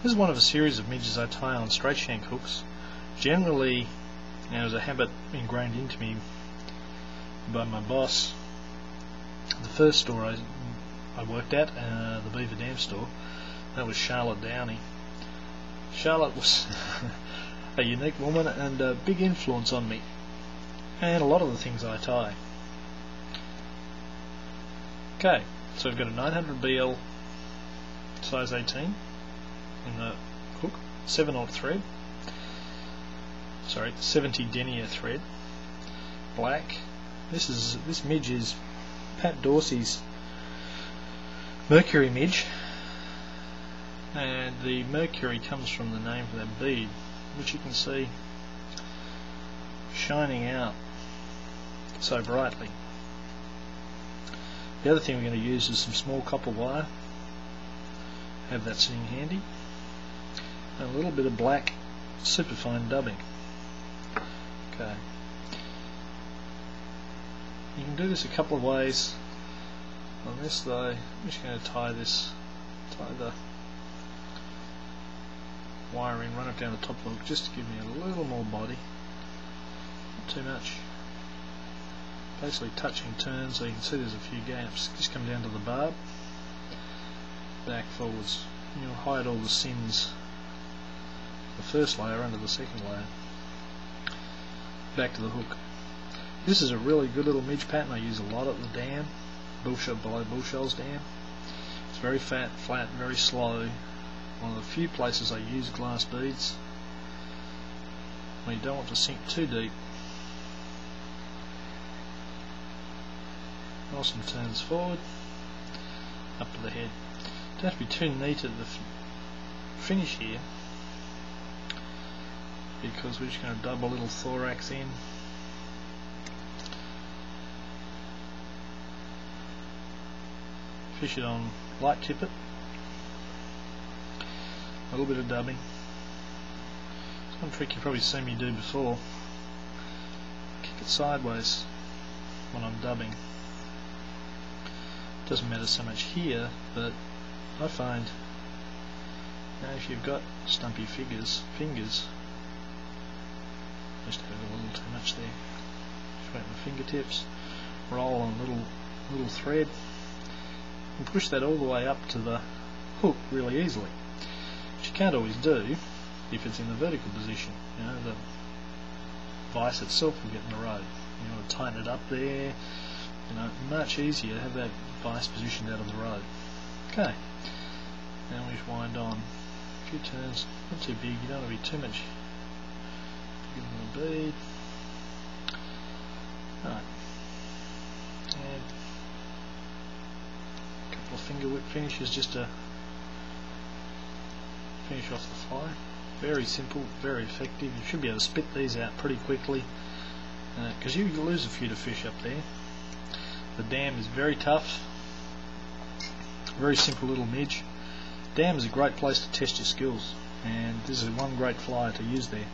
This is one of a series of midges I tie on straight shank hooks. Generally, there's a habit ingrained into me by my boss. The first store I worked at, the Beaver Dam store, that was Charlotte Downey. Charlotte was a unique woman and a big influence on me, and a lot of the things I tie. Okay, so we've got a 900 BL size 18 in the hook, 7/0 thread, 70 denier thread, black. This midge is Pat Dorsey's Mercury midge, and the Mercury comes from the name of that bead, which you can see shining out so brightly. The other thing we're going to use is some small copper wire. Have that sitting handy, and a little bit of black superfine dubbing. Okay, you can do this a couple of ways. On this though, I'm just going to tie the wire in, run it down the top of the hook just to give me a little more body, not too much. Basically touching turn, so you can see there's a few gaps. Just come down to the barb, back, forwards. You'll hide all the sins, the first layer under the second layer. Back to the hook. This is a really good little midge pattern. I use a lot at the dam, below Bull Shoals Dam. It's very fat, flat, very slow. One of the few places I use glass beads when you don't want to sink too deep. Nice and turns forward, up to the head. Don't have to be too neat at the finish here, because we're just going to dub a little thorax in. Fish it on light tippet, a little bit of dubbing. It's one trick you've probably seen me do before. Kick it sideways when I'm dubbing. Doesn't matter so much here, but I find if you've got stumpy fingers, just got a little too much there. Just wait my fingertips, roll on little thread, and push that all the way up to the hook really easily. Which you can't always do if it's in the vertical position. You know, the vise itself will get in the road. You want to tighten it up there. You know, much easier to have that vise positioned out of the road. Okay, now we just wind on a few turns, not too big, you don't want to be too much bigger than the bead. Alright, and a couple of finger whip finishes just to finish off the fly. Very simple, very effective. You should be able to spit these out pretty quickly, because you lose a few to fish up there. The dam is very tough, very simple little midge. Dam is a great place to test your skills, and this is one great fly to use there.